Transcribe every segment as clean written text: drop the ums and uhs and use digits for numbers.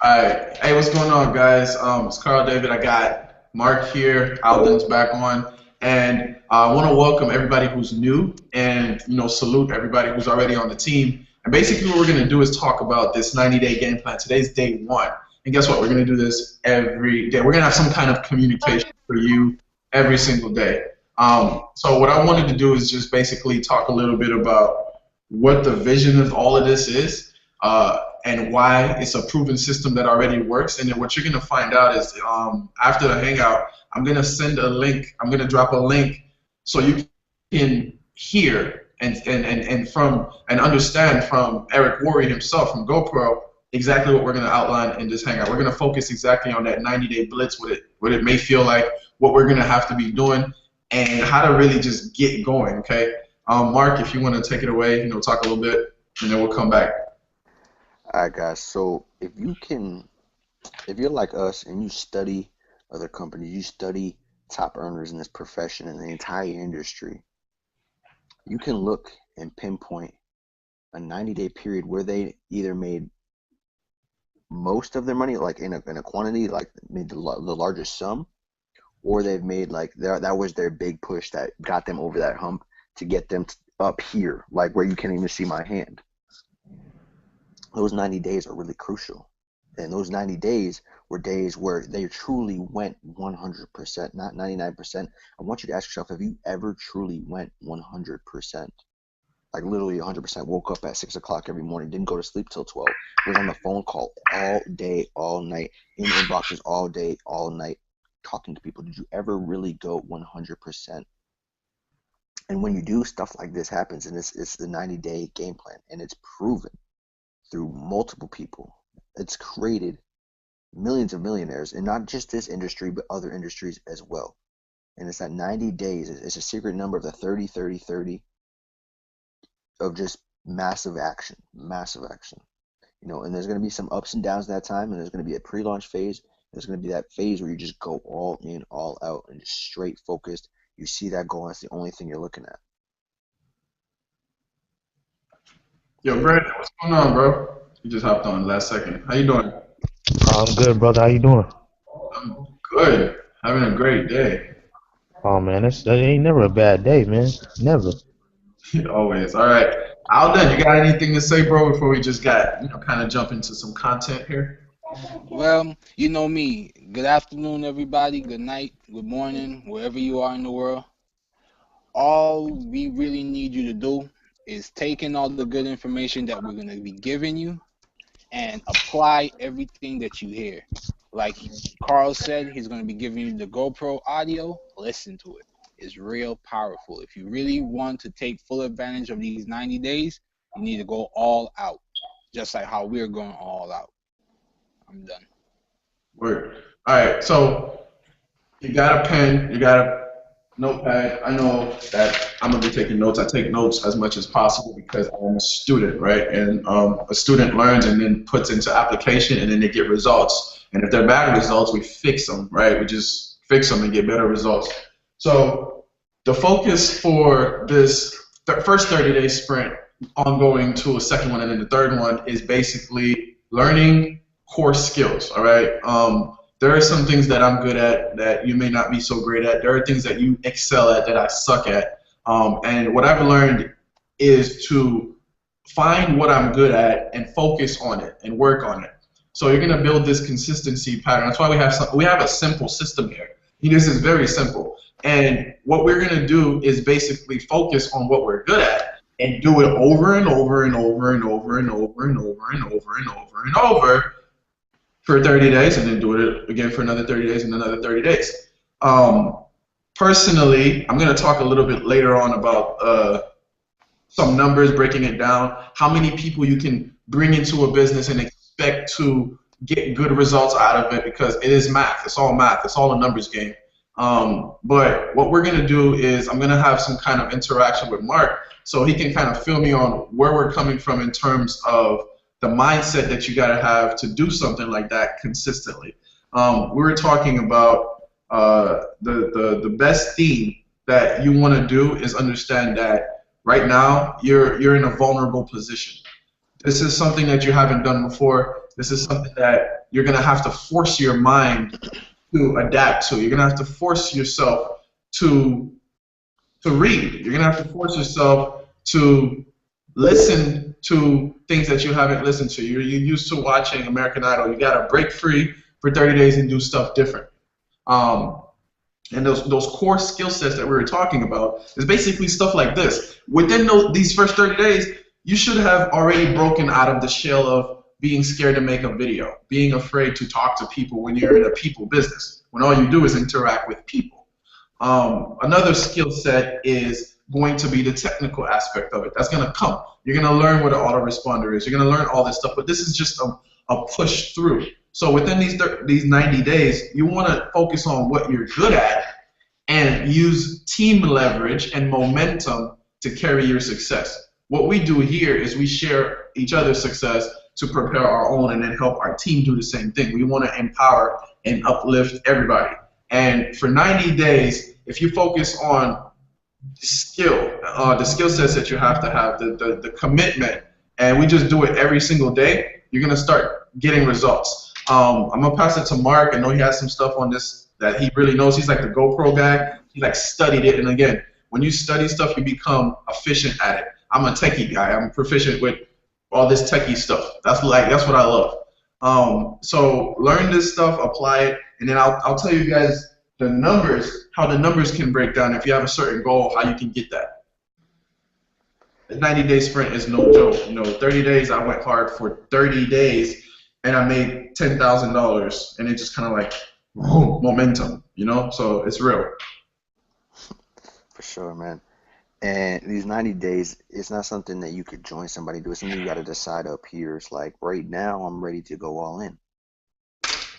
Alright, hey, what's going on, guys? It's Carl David. I got Mark here. Alden's back on, and I want to welcome everybody who's new, and salute everybody who's already on the team. And basically, what we're gonna do is talk about this 90-day game plan. Today's day one, and guess what? We're gonna do this every day. We're gonna have some kind of communication for you every single day. So what I wanted to do is just basically talk a little bit about what the vision of all of this is. And why it's a proven system that already works. And then what you're going to find out is after the Hangout, I'm going to send a link. I'm going to drop a link so you can hear and understand from Eric Worre himself from GoPro exactly what we're going to outline in this Hangout. We're going to focus exactly on that 90-day blitz, what it may feel like, what we're going to have to be doing, and how to really just get going, okay? Mark, if you want to take it away, talk a little bit, and then we'll come back. All right, guys. So if you're like us and you study other companies, you study top earners in this profession and the entire industry, you can look and pinpoint a 90-day period where they either made most of their money, like in a quantity, like made the largest sum, or they've made like that was their big push that got them over that hump to get them up here, like where you can't even see my hand. Those 90 days are really crucial. And those 90 days were days where they truly went 100%, not 99%. I want you to ask yourself, have you ever truly went 100%? Like literally 100%, woke up at 6 o'clock every morning, didn't go to sleep till 12, was on the phone call all day, all night, in inboxes all day, all night, talking to people. Did you ever really go 100%? And when you do, stuff like this happens, and it's the 90-day game plan, and it's proven through multiple people. It's created millions of millionaires, and not just this industry, but other industries as well. And it's that 90 days. It's a secret number of the 30, 30, 30 of just massive action, massive action. And there's going to be some ups and downs that time, and there's going to be a pre-launch phase. There's going to be that phase where you just go all in, all out, and just straight focused. You see that goal, and that's the only thing you're looking at. Yo, Brandon, what's going on, bro? You just hopped on the last second. How you doing? I'm good, brother. How you doing? I'm good. Having a great day. Oh man, that ain't never a bad day, man. Never. Always. All right. Alden, you got anything to say, bro, before we just got, kind of jump into some content here? Well, you know me. Good afternoon, everybody. Good night, good morning, wherever you are in the world. All we really need you to do is take in all the good information that we're going to be giving you and apply everything that you hear. Like Carl said, he's going to be giving you the GoPro audio. Listen to it. It's real powerful. If you really want to take full advantage of these 90 days, you need to go all out, just like how we're going all out. I'm done. Word. All right. So you got a pen, you got a notepad. I know that I'm going to be taking notes. I take notes as much as possible because I'm a student, right? And a student learns and then puts into application, and then they get results. And if they're bad results, we fix them, right? We just fix them and get better results. So the focus for this first 30-day sprint, ongoing to a second one and then the third one, is basically learning core skills, all right? There are some things that I'm good at that you may not be so great at. There are things that you excel at that I suck at. And what I've learned is to find what I'm good at and focus on it and work on it. So you're going to build this consistency pattern. That's why we have a simple system here. This is very simple. And what we're going to do is basically focus on what we're good at and do it over and over and over and over and over and over and over and over and over for 30 days, and then do it again for another 30 days and another 30 days. Personally, I'm going to talk a little bit later on about some numbers, breaking it down, how many people you can bring into a business and expect to get good results out of it, because it is math. It's all math. It's all a numbers game. But what we're going to do is I'm going to have some kind of interaction with Mark so he can kind of fill me on where we're coming from in terms of the mindset that you got to have to do something like that consistently. We were talking about the best thing that you want to do is understand that right now you're in a vulnerable position. This is something that you haven't done before. This is something that you're gonna have to force your mind to adapt to. You're gonna have to force yourself to read. You're gonna have to force yourself to listen to things that you haven't listened to. You're used to watching American Idol. You gotta break free for 30 days and do stuff different. Um, and those core skill sets that we were talking about is basically stuff like this. Within these first 30 days, you should have already broken out of the shell of being scared to make a video, being afraid to talk to people when you're in a people business, when all you do is interact with people. Another skill set is going to be the technical aspect of it. That's going to come. You're going to learn what an autoresponder is. You're going to learn all this stuff, but this is just a push through. So within these 90 days, you want to focus on what you're good at and use team leverage and momentum to carry your success. What we do here is we share each other's success to prepare our own and then help our team do the same thing. We want to empower and uplift everybody. And for 90 days, if you focus on the skill sets that you have to have, the commitment, and we just do it every single day, you're going to start getting results. I'm going to pass it to Mark. I know he has some stuff on this that he really knows. He's like the GoPro guy. He like studied it. And again, when you study stuff, you become efficient at it. I'm a techie guy. I'm proficient with all this techie stuff. That's what I love. So learn this stuff, apply it, and then I'll tell you guys the numbers, how the numbers can break down if you have a certain goal, how you can get that. The 90-day sprint is no joke. 30 days, I went hard for 30 days, and I made $10,000, and it just kind of like, boom, momentum, so it's real. For sure, man. And these 90 days, it's not something that you could join somebody to do. It's something you got to decide up here. It's like, right now, I'm ready to go all in.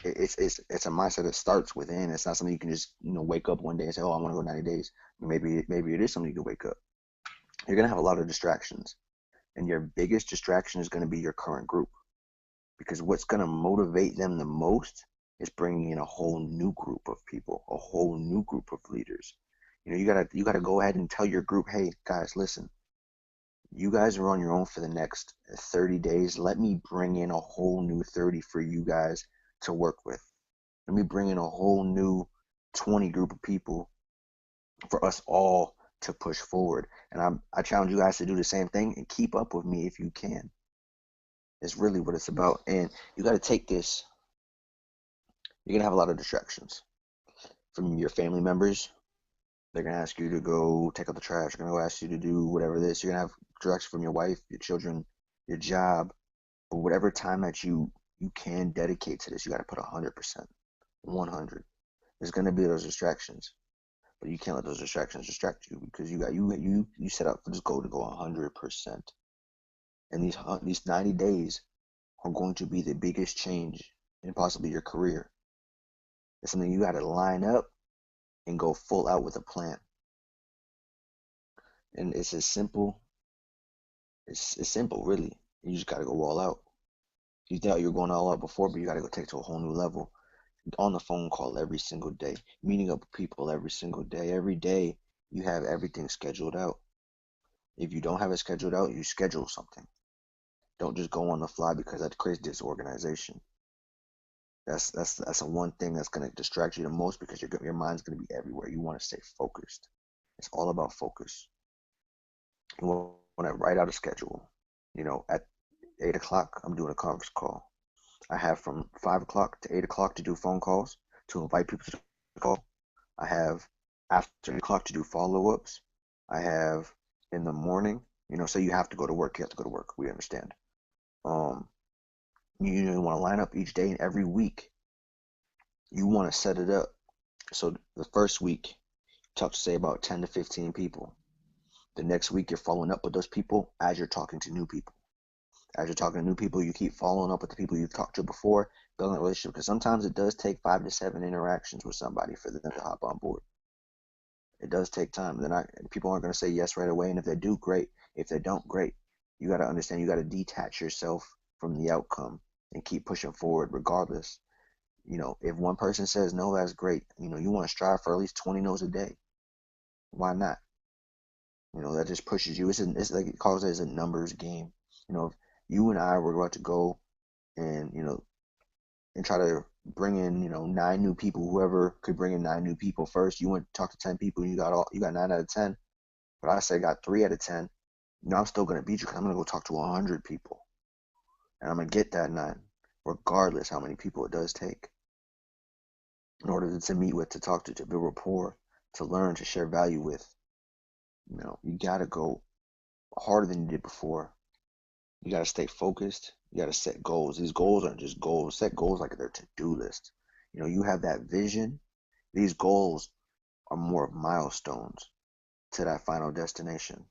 It's a mindset that starts within. It's not something you can just wake up one day and say, oh, I want to go 90 days. Maybe it is something you can wake up. You're gonna have a lot of distractions, and your biggest distraction is going to be your current group, because what's going to motivate them the most is bringing in a whole new group of people, a whole new group of leaders. You gotta go ahead and tell your group, hey guys, listen, you guys are on your own for the next 30 days. Let me bring in a whole new 30 for you guys to work with. Let me bring in a whole new 20 group of people for us all to push forward. And I challenge you guys to do the same thing and keep up with me if you can. It's really what it's about. And you got to take this. You're going to have a lot of distractions from your family members. They're going to ask you to go take out the trash. They're going to ask you to do whatever this. You're going to have direction from your wife, your children, your job. But whatever time that you can dedicate to this, you got to put 100%, 100. There's going to be those distractions, but you can't let those distractions distract you, because you set up for this goal to go 100%. And these 90 days are going to be the biggest change in possibly your career. It's something you got to line up and go full out with a plan. And it's as simple. It's simple, really. You just got to go all out. You thought you were going all out before, but you got to go take it to a whole new level. On the phone call every single day, meeting up with people every single day. Every day you have everything scheduled out. If you don't have it scheduled out, you schedule something. Don't just go on the fly, because that creates disorganization. That's the one thing that's going to distract you the most, because your mind's going to be everywhere. You want to stay focused. It's all about focus. You want to write out a schedule. At 8 o'clock, I'm doing a conference call. I have from 5 o'clock to 8 o'clock to do phone calls, to invite people to the call. I have after 8 o'clock to do follow-ups. I have in the morning, so you have to go to work. You have to go to work. We understand. You want to line up each day, and every week you want to set it up. So the first week, talk to say about 10 to 15 people. The next week, you're following up with those people as you're talking to new people. As you're talking to new people, you keep following up with the people you've talked to before, building a relationship, because sometimes it does take 5 to 7 interactions with somebody for them to hop on board. It does take time. People aren't going to say yes right away, and if they do, great. If they don't, great. You got to understand, you got to detach yourself from the outcome and keep pushing forward regardless. If one person says no, that's great. You want to strive for at least 20 no's a day. Why not? That just pushes you. It's like it calls it as a numbers game. If you and I were about to go and and try to bring in 9 new people. Whoever could bring in 9 new people first. You went to talk to 10 people, and you got 9 out of 10. But I say I got 3 out of 10. I'm still gonna beat you because I'm gonna go talk to 100 people, and I'm gonna get that 9, regardless how many people it does take. In order to meet with, to talk to build rapport, to learn, to share value with. You gotta go harder than you did before. You gotta stay focused. You gotta set goals. These goals aren't just goals. Set goals like they're to-do list. You have that vision. These goals are more of milestones to that final destination.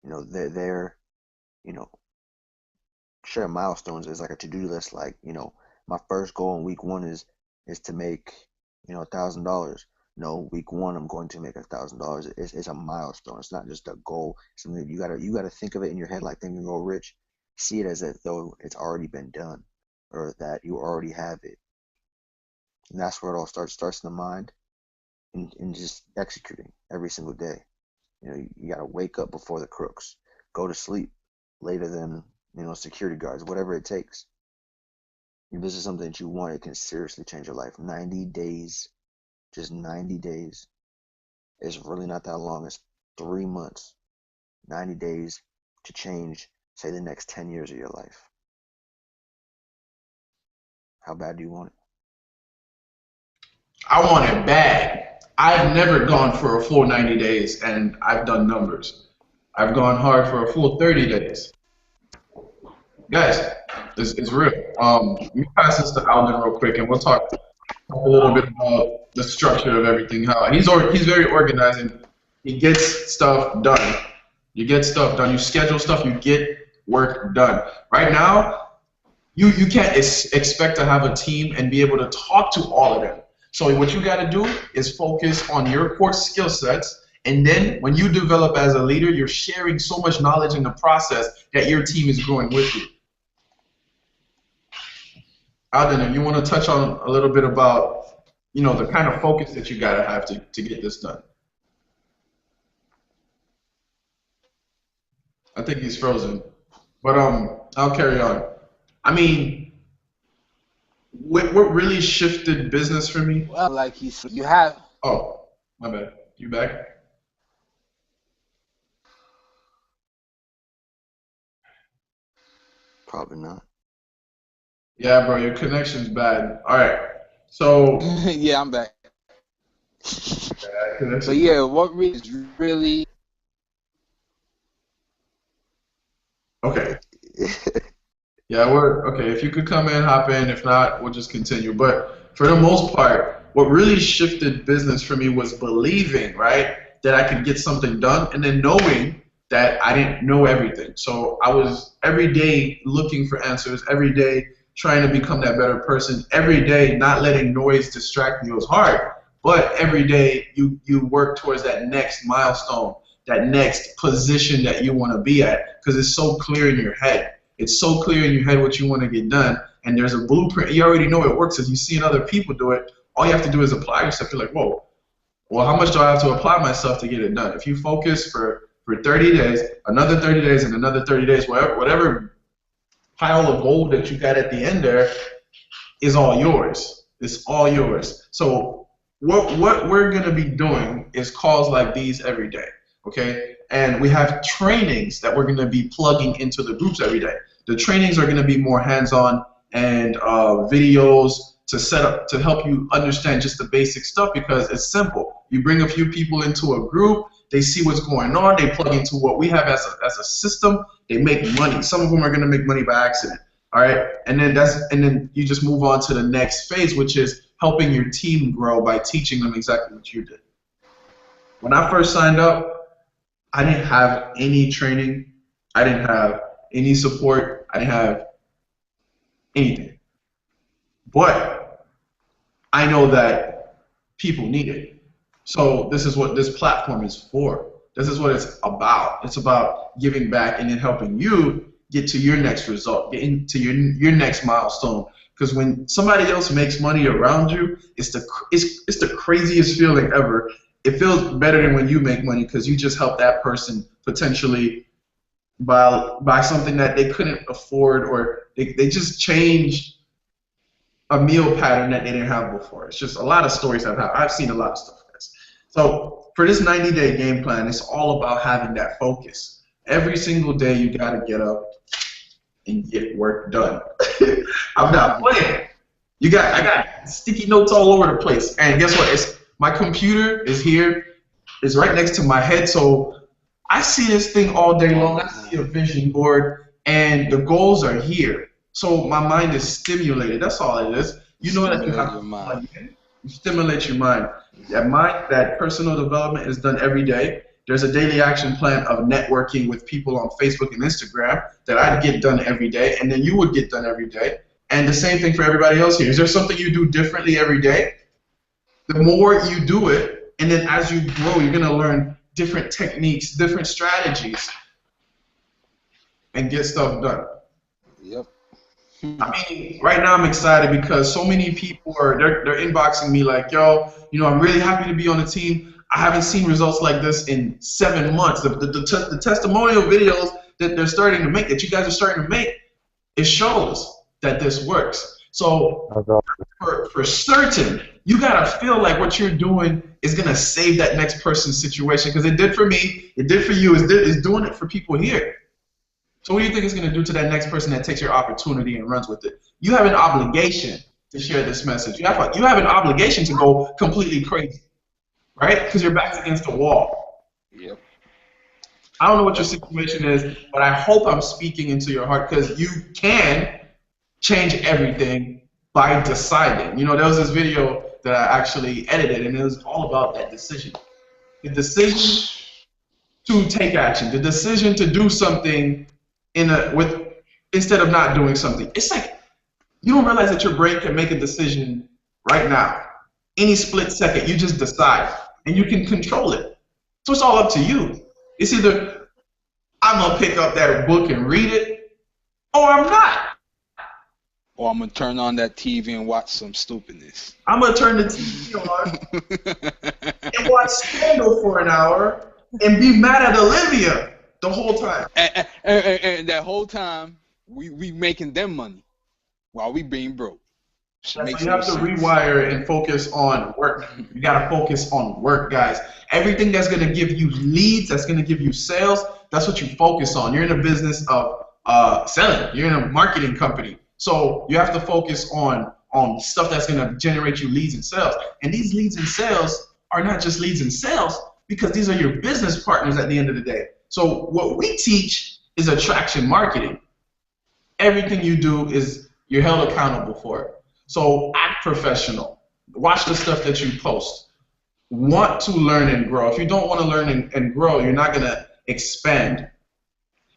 They're share milestones is like a to-do list. Like, my first goal in week 1 is to make $1,000. No, week 1 I'm going to make $1,000. It's a milestone. It's not just a goal. It's something that you gotta think of it in your head like thinking grow rich. See it as if though it's already been done, or that you already have it. And that's where it all starts. Starts in the mind, and just executing every single day. You gotta wake up before the crooks. Go to sleep later than security guards. Whatever it takes. If this is something that you want, it can seriously change your life. 90 days, just 90 days. It's really not that long. It's 3 months. 90 days to change, say, the next 10 years of your life. How bad do you want it? I want it bad. I've never gone for a full 90 days, and I've done numbers. I've gone hard for a full 30 days. Guys, it's real. Let me pass this to Alvin real quick, and we'll talk a little bit about the structure of everything. How he's very organized, and he gets stuff done. You get stuff done. You schedule stuff. You get work done. Right now, you can't expect to have a team and be able to talk to all of them. So what you got to do is focus on your core skill sets, and then when you develop as a leader, you're sharing so much knowledge in the process that your team is growing with you. Alden, if you want to touch on a little bit about, the kind of focus that you got to have to get this done. I think he's frozen, but I'll carry on. I mean, what really shifted business for me? Well, like he said, you have. Oh, my bad. You back? Probably not. Yeah, bro, your connection's bad. All right, so Yeah, I'm back. So yeah, what really? Okay. Yeah, we're okay. If you could come in, hop in. If not, we'll just continue. But for the most part, what really shifted business for me was believing, right, that I could get something done, and then knowing that I didn't know everything. So I was every day looking for answers, every day trying to become that better person, every day not letting noise distract me. It was hard, but every day you work towards that next milestone, that next position that you want to be at, because it's so clear in your head. It's so clear in your head what you want to get done, and there's a blueprint. You already know it works. As you see other people do it, all you have to do is apply yourself. You're like, whoa, well, how much do I have to apply myself to get it done? If you focus for 30 days, another 30 days, and another 30 days, whatever pile of gold that you got at the end there is all yours. It's all yours. So what we're going to be doing is calls like these every day, okay? And we have trainings that we're going to be plugging into the groups every day. The trainings are going to be more hands-on and videos to set up to help you understand just the basic stuff, because it's simple. You bring a few people into a group, they see what's going on, they plug into what we have as a system, they make money. Some of them are going to make money by accident. All right, and then you just move on to the next phase, which is helping your team grow by teaching them exactly what you did. When I first signed up, I didn't have any training. I didn't have any support. I didn't have anything. But I know that people need it. So this is what this platform is for. This is what it's about. It's about giving back and then helping you get to your next result, get into your next milestone. Because when somebody else makes money around you, it's the craziest feeling ever. It feels better than when you make money, because you just help that person potentially by something that they couldn't afford, or they just changed a meal pattern that they didn't have before. It's just a lot of stories I've seen a lot of stuff, guys. So for this 90-day game plan, it's all about having that focus. Every single day you gotta get up and get work done. I'm not playing. I got sticky notes all over the place. And guess what? My computer is here. It's right next to my head, so I see this thing all day long. I see a vision board, and the goals are here. So my mind is stimulated. That's all it is. You know that you have to plug in. You stimulate your mind. That personal development is done every day. There's a daily action plan of networking with people on Facebook and Instagram that I'd get done every day, and then you would get done every day. And the same thing for everybody else here. Is there something you do differently every day? The more you do it, and then as you grow, you're going to learn different techniques, different strategies, and get stuff done. Yep. I mean, right now I'm excited because so many people they're inboxing me like, yo, I'm really happy to be on the team. I haven't seen results like this in 7 months. The testimonial videos that they're starting to make, that you guys are starting to make, it shows that this works. So for certain, you gotta feel like what you're doing is gonna save that next person's situation, because it did for me, it did for you, it's doing it for people here. So what do you think it's gonna do to that next person that takes your opportunity and runs with it? You have an obligation to share this message. You have an obligation to go completely crazy, right? Because your back's against the wall. Yep. I don't know what your situation is, but I hope I'm speaking into your heart, because you can change everything by deciding. There was this video that I actually edited, and it was all about that decision. The decision to take action, the decision to do something instead of not doing something. It's like you don't realize that your brain can make a decision right now. Any split second, you just decide, and you can control it. So it's all up to you. It's either I'm going to pick up that book and read it, or I'm not. Or I'm going to turn on that TV and watch some stupidness. I'm going to turn the TV on and watch Scandal for an hour and be mad at Olivia the whole time. And that whole time, we making them money while we being broke. So you have to rewire and focus on work. You got to focus on work, guys. Everything that's going to give you leads, that's going to give you sales, that's what you focus on. You're in a business of selling. You're in a marketing company. So you have to focus on stuff that's going to generate you leads and sales. And these leads and sales are not just leads and sales, because these are your business partners at the end of the day. So what we teach is attraction marketing. Everything you do is you're held accountable for it. So act professional. Watch the stuff that you post. Want to learn and grow. If you don't want to learn and grow, you're not going to expand.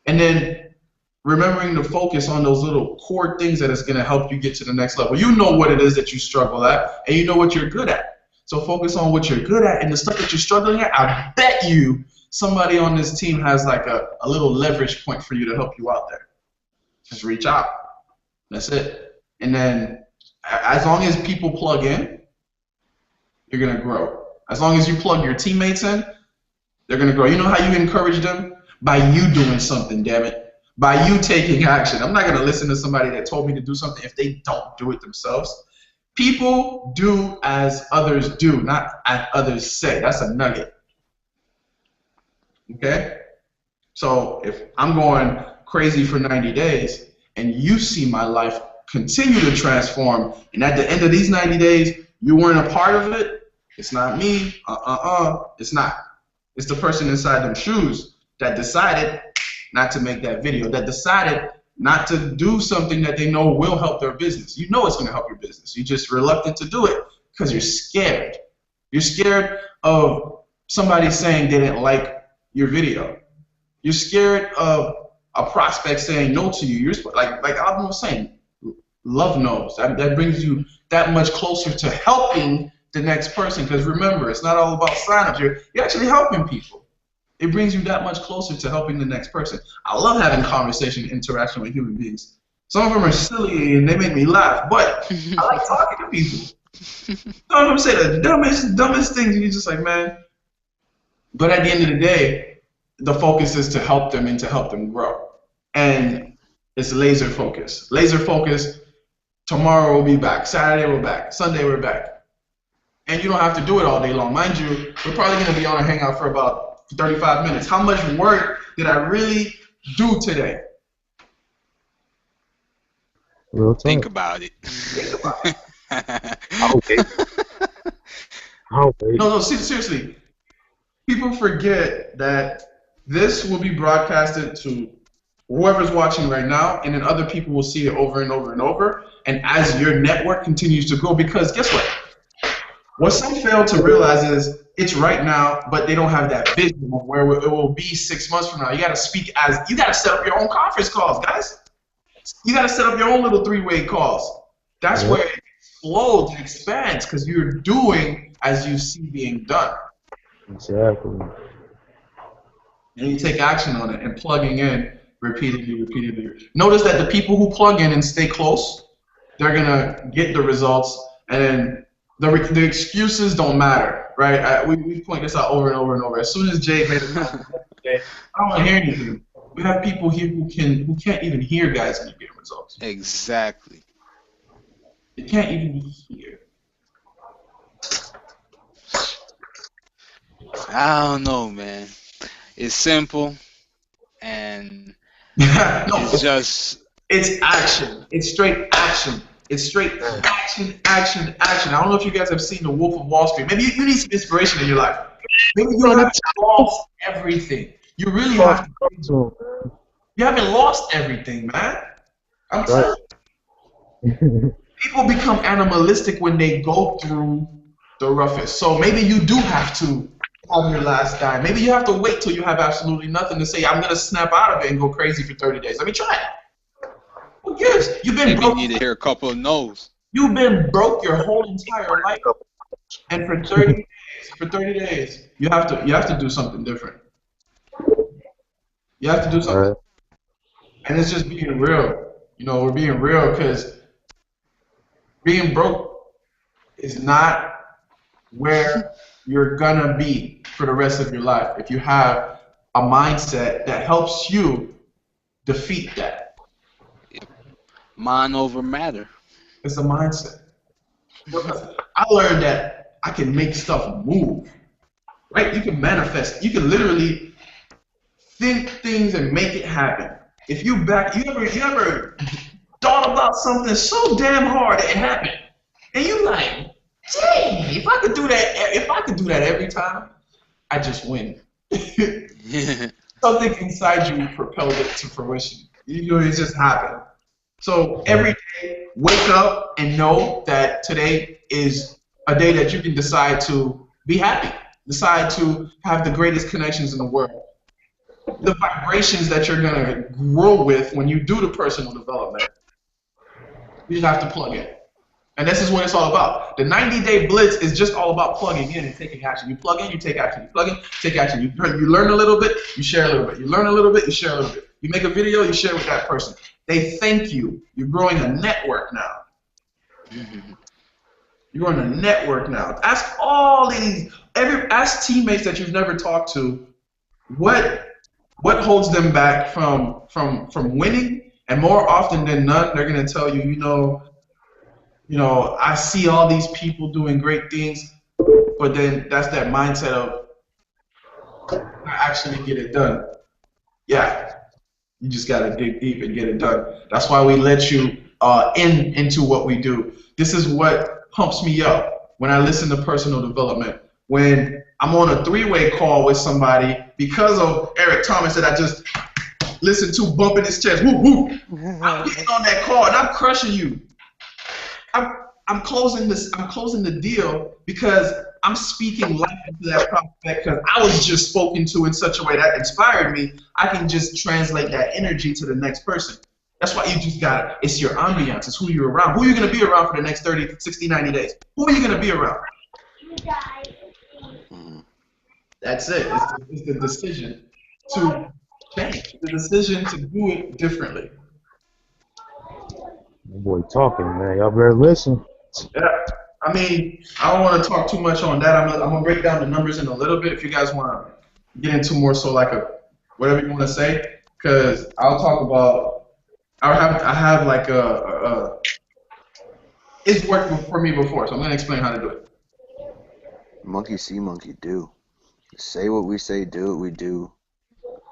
And then remembering to focus on those little core things that is going to help you get to the next level. You know what it is that you struggle at, and you know what you're good at. So focus on what you're good at, and the stuff that you're struggling at, I bet you somebody on this team has like a little leverage point for you to help you out there. Just reach out. That's it. And then as long as people plug in, you're going to grow. As long as you plug your teammates in, they're going to grow. You know how you encourage them? By you doing something, damn it. By you taking action. I'm not going to listen to somebody that told me to do something if they don't do it themselves. People do as others do, not as others say. That's a nugget. Okay? So if I'm going crazy for 90 days and you see my life continue to transform, and at the end of these 90 days you weren't a part of it, it's not me. It's not. It's the person inside them shoes that decided not to make that video, that decided not to do something that they know will help their business. You know it's going to help your business. You're just reluctant to do it because you're scared. You're scared of somebody saying they didn't like your video. You're scared of a prospect saying no to you. You're like I was saying, love knows. That brings you that much closer to helping the next person, because remember, it's not all about signups. You're actually helping people. It brings you that much closer to helping the next person. I love having conversation, interaction with human beings. Some of them are silly and they make me laugh, but I like talking to people. Some of them say the dumbest things, and you're just like, man. But at the end of the day, the focus is to help them and to help them grow. And it's laser focus. Laser focus. Tomorrow we'll be back. Saturday we're back. Sunday we're back. And you don't have to do it all day long. Mind you, we're probably going to be on a Hangout for about 35 minutes. How much work did I really do today? Real talk. Think about it. Okay. Okay. No, seriously. People forget that this will be broadcasted to whoever's watching right now, and then other people will see it over and over and over. And as your network continues to grow, because guess what? What some fail to realize is it's right now, but they don't have that vision of where it will be 6 months from now. You got to you got to set up your own conference calls, guys. You got to set up your own little three-way calls. That's where it explodes and expands, because you're doing as you see being done. Exactly. And you take action on it and plugging in repeatedly. Notice that the people who plug in and stay close, they're going to get the results, and then the excuses don't matter, right? We point this out over and over and over. As soon as Jay made a comment today, I don't want to hear anything. We have people here who can't even hear guys when you get results. Exactly. They can't even hear. I don't know, man. It's simple, and it's action. It's straight action. It's straight action. I don't know if you guys have seen The Wolf of Wall Street. Maybe you need some inspiration in your life. Maybe you haven't lost everything. You really have to. You haven't lost everything, man. I'm telling you. People become animalistic when they go through the roughest. So maybe you do have to have your last dime. Maybe you have to wait till you have absolutely nothing to say, I'm going to snap out of it and go crazy for 30 days. Let me try it. Who gives? You've been broke. You need to hear a couple of no's. You've been broke your whole entire life. And for 30 days, you have to do something different. You have to do something. And it's just being real. You know, we're being real, because being broke is not where you're gonna be for the rest of your life if you have a mindset that helps you defeat that. Mind over matter. It's a mindset. I learned that I can make stuff move. Right? You can manifest. You can literally think things and make it happen. If you ever thought about something so damn hard that it happened, and you like, dang, if I could do that every time, I just win. Something inside you propelled it to fruition. You know, it just happened. So every day, wake up and know that today is a day that you can decide to be happy, decide to have the greatest connections in the world. The vibrations that you're going to grow with when you do the personal development, you just have to plug in. And this is what it's all about. The 90-day blitz is just all about plugging in and taking action. You plug in, you take action. You plug in, take action. You learn a little bit, you share a little bit. You learn a little bit, you share a little bit. You make a video, you share with that person. They thank you. You're growing a network now. You're on a network now. Ask ask teammates that you've never talked to, what holds them back from winning, and more often than not, they're gonna tell you, you know, I see all these people doing great things, but then that's that mindset of I actually get it done. Yeah, you just gotta dig deep and get it done. That's why we let you into what we do. This is what pumps me up when I listen to personal development. When I'm on a three-way call with somebody because of Eric Thomas that I just listened to bumping his chest. Woo, woo. I'm getting on that call and I'm crushing you. I'm closing the deal because I'm speaking life into that prospect because I was just spoken to in such a way that inspired me. I can just translate that energy to the next person. That's why you just it's your ambiance. It's who you're around. Who are you going to be around for the next 30, 60, 90 days? Who are you going to be around? That's it. It's the decision to change. The decision to do it differently. That boy talking, man. Y'all better listen. Yeah. I mean, I don't want to talk too much on that. I'm gonna break down the numbers in a little bit. If you guys want to get into more so like a whatever you want to say, because I'll talk about. I have like it's worked for me before, so I'm gonna explain how to do it. Monkey see, monkey do. Say what we say, do what we do,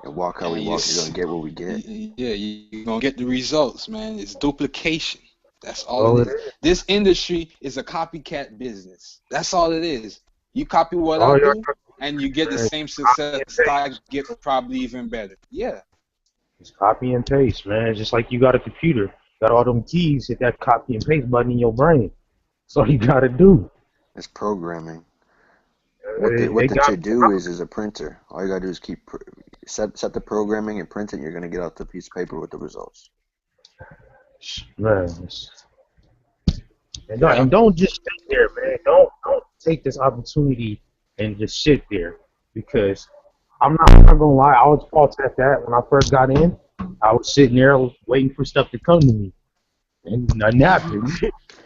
and walk how we And walk. You're gonna get what we get. yeah, you're gonna get the results, man. It's duplication. That's all Oh, it it is. is. This industry is a copycat business. That's all it is. You copy what All I your do, and you get the same copy success and paste. I get, probably even better. Yeah. It's copy and paste, man. Just like you got a computer, got all them keys, hit that copy and paste button in your brain. That's all you gotta do. It's programming. They What the got to do is a printer. All you gotta do is set the programming and print it. And you're gonna get out the piece of paper with the results. man. And Yeah. don't just sit there, man. Don't take this opportunity and just sit there, because I'm not gonna lie. I was fault at that when I first got in. I was sitting there waiting for stuff to come to me, and nothing happened.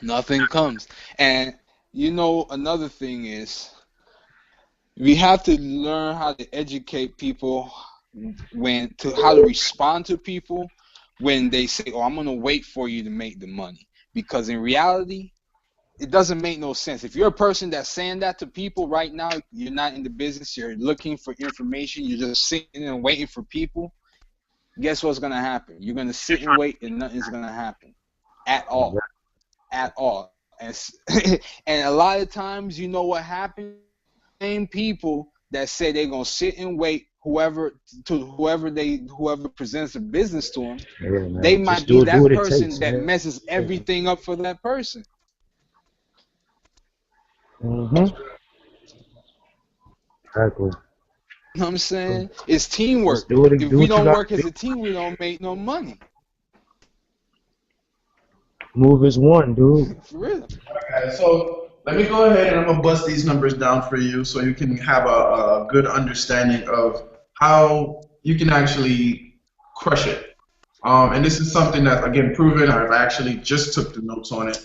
Nothing comes. And you know, another thing is we have to learn how to educate people how to respond to people when they say, "Oh, I'm gonna wait for you to make the money," because in reality, it doesn't make no sense. If you're a person that's saying that to people right now, you're not in the business. You're looking for information. You're just sitting and waiting for people. Guess what's gonna happen? You're gonna sit and wait, and nothing's gonna happen at all, at all. And and a lot of times, you know what happens? Same people that say they're gonna sit and wait, whoever presents a business to them, Yeah, man. they Just might do be that what it person takes, that man. messes everything up for that person. Mm-hmm. Exactly. You know what I'm saying? It's teamwork. Just do it. If Do we what you don't got work to as do. a team, we don't make no money. Move as one, dude. For real. Okay, so let me go ahead and I'm gonna bust these numbers down for you so you can have a good understanding of how you can actually crush it. And this is something that's again proven. I've actually just took the notes on it.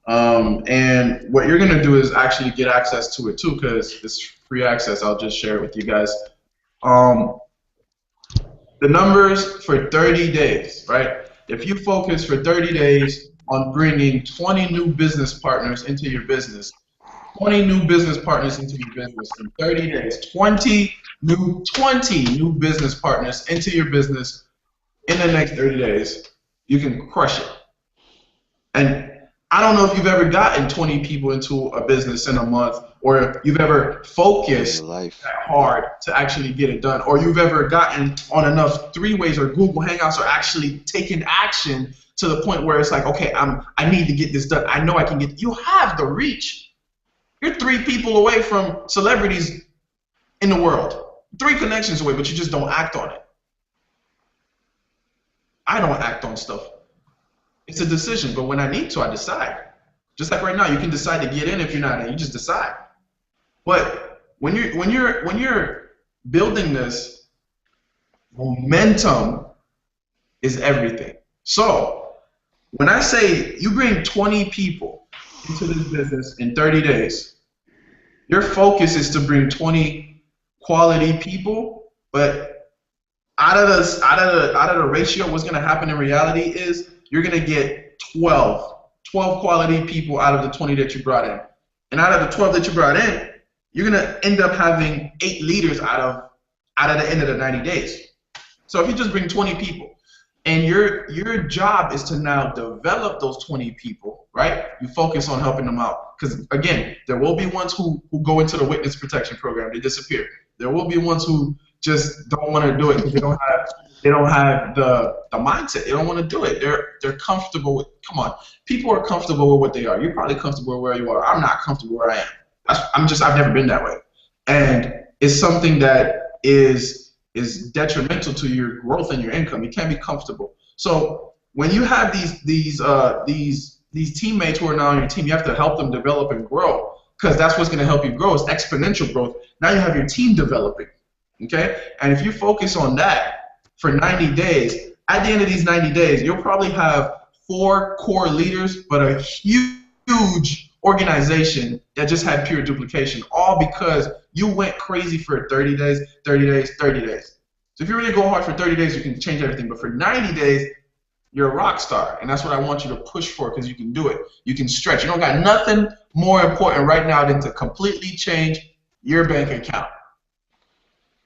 And what you're gonna do is actually get access to it too, because it's free access. I'll just share it with you guys. The numbers for 30 days, right? If you focus for 30 days on bringing 20 new business partners into your business, 20 new business partners into your business in 30 days, 20 new business partners into your business in the next 30 days, you can crush it. And I don't know if you've ever gotten 20 people into a business in a month, or if you've ever focused that hard to actually get it done, or you've ever gotten on enough three-ways or Google Hangouts or actually taken action to the point where it's like, okay, I need to get this done. I know I can get. You have the reach. You're 3 people away from celebrities in the world. 3 connections away, but you just don't act on it. I don't act on stuff. It's a decision, but when I need to, I decide. Just like right now, you can decide to get in if you're not in. You just decide. But when you're building this, momentum is everything. So when I say you bring 20 people into this business in 30 days, your focus is to bring 20 quality people, but out of the ratio, what's going to happen in reality is you're going to get 12 quality people out of the 20 that you brought in. And out of the 12 that you brought in, you're going to end up having 8 leaders out of the end of the 90 days. So if you just bring 20 people, and your job is to now develop those 20 people, right? You focus on helping them out. Because, again, there will be ones who go into the witness protection program. They disappear. There will be ones who just don't want to do it because they don't have the mindset. They don't want to do it. They're comfortable with. Come on, people are comfortable with what they are. You're probably comfortable where you are. I'm not comfortable where I am. I've never been that way, and it's something that is detrimental to your growth and your income. You can't be comfortable. So when you have these teammates who are now on your team, you have to help them develop and grow, because that's what's going to help you grow. It's exponential growth. Now you have your team developing. Okay? And if you focus on that for 90 days, at the end of these 90 days, you'll probably have 4 core leaders, but a huge organization that just had pure duplication, all because you went crazy for 30 days, 30 days, 30 days. So if you really go hard for 30 days, you can change everything. But for 90 days, you're a rock star, and that's what I want you to push for because you can do it. You can stretch. You don't got nothing more important right now than to completely change your bank account.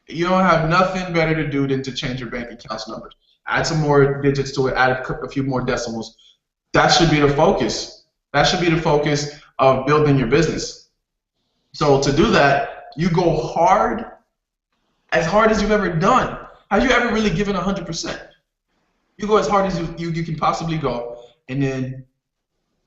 You don't have nothing better to do than to change your bank account's numbers. Add some more digits to it, add a few more decimals. That should be the focus. That should be the focus of building your business. So to do that, you go hard as you've ever done. Have you ever really given 100%? You go as hard as you can possibly go, and then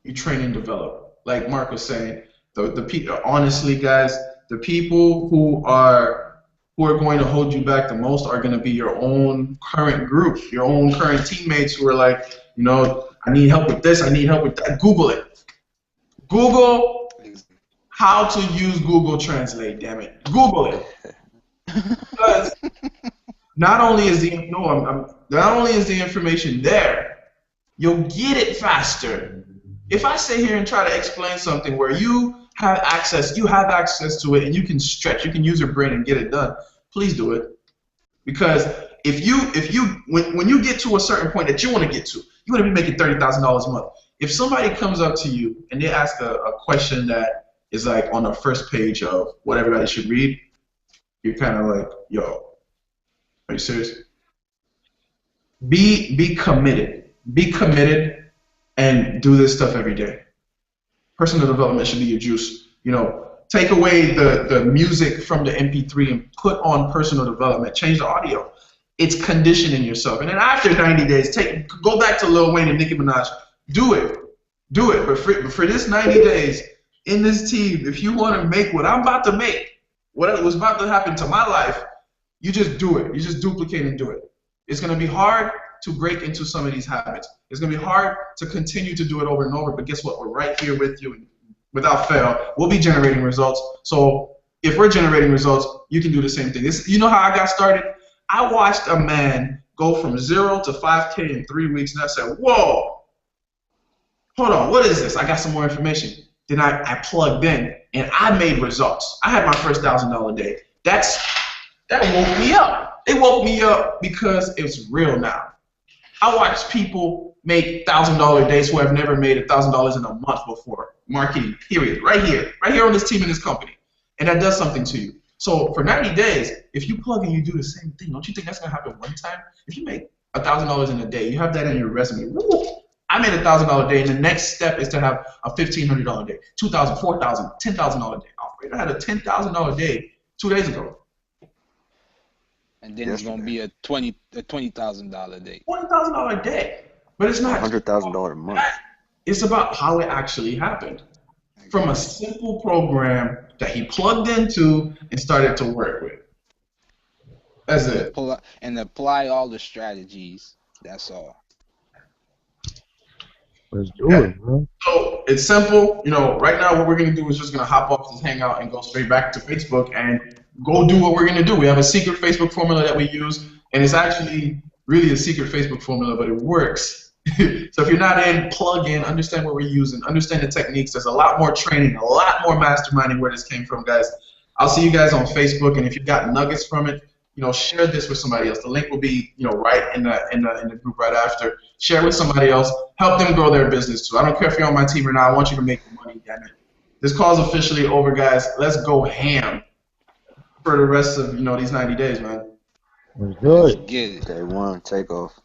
you train and develop. Like Mark was saying, the people, honestly, guys, the people who are going to hold you back the most are going to be your own current group, your own current teammates who are like, you know, I need help with this, I need help with that. Google it. Google how to use Google Translate. Damn it, Google it. Because not only is the information there, you'll get it faster. If I sit here and try to explain something where you have access to it, and you can stretch, you can use your brain and get it done, please do it. Because when you get to a certain point that you want to get to, you want to be making $30,000 a month. If somebody comes up to you and they ask a question that is like on the first page of what everybody should read, you're kind of like, yo, are you serious? Be committed. Be committed and do this stuff every day. Personal development should be your juice. You know, take away the music from the MP3 and put on personal development. Change the audio. It's conditioning yourself. And then after 90 days, go back to Lil Wayne and Nicki Minaj. Do it. Do it. But for this 90 days in this team, if you want to make what I'm about to make, what was about to happen to my life, you just do it. You just duplicate and do it. It's going to be hard to break into some of these habits. It's going to be hard to continue to do it over and over, but guess what? We're right here with you, and without fail, we'll be generating results. So if we're generating results, you can do the same thing. You know how I got started? I watched a man go from 0 to 5K in 3 weeks, and I said, whoa, hold on, what is this? I got some more information. Then I plugged in, and I made results. I had my first $1,000 day. That woke me up. It woke me up because it's real now. I watch people make $1,000 days who have never made $1,000 in a month before. Marketing, period. Right here on this team in this company. And that does something to you. So for 90 days, if you plug and you do the same thing, don't you think that's going to happen one time? If you make $1,000 in a day, you have that in your resume. Woo! I made $1,000 day, and the next step is to have a $1,500 day, $2,000, $4,000, $10,000 day. I had a $10,000 day 2 days ago. And then it's gonna be a $20,000 day. $20,000 day, but it's not $100,000 a month. It's about how it actually happened from a simple program that he plugged into and started to work with. That's it. And apply all the strategies. That's all. Let's do it, bro. So it's simple. You know, right now what we're gonna do is just gonna hop off this Hangout and go straight back to Facebook and go do what we're gonna do. We have a secret Facebook formula that we use, and it's actually really a secret Facebook formula, but it works. So if you're not in, plug in, understand what we're using, understand the techniques. There's a lot more training, a lot more masterminding where this came from, guys. I'll see you guys on Facebook, and if you got nuggets from it, you know, share this with somebody else. The link will be, you know, right in the group right after. Share with somebody else. Help them grow their business too. I don't care if you're on my team or not. I want you to make money, damn it. This call's officially over, guys. Let's go ham for the rest of, you know, these 90 days, man. Let's do it. Get it. Day one, take off.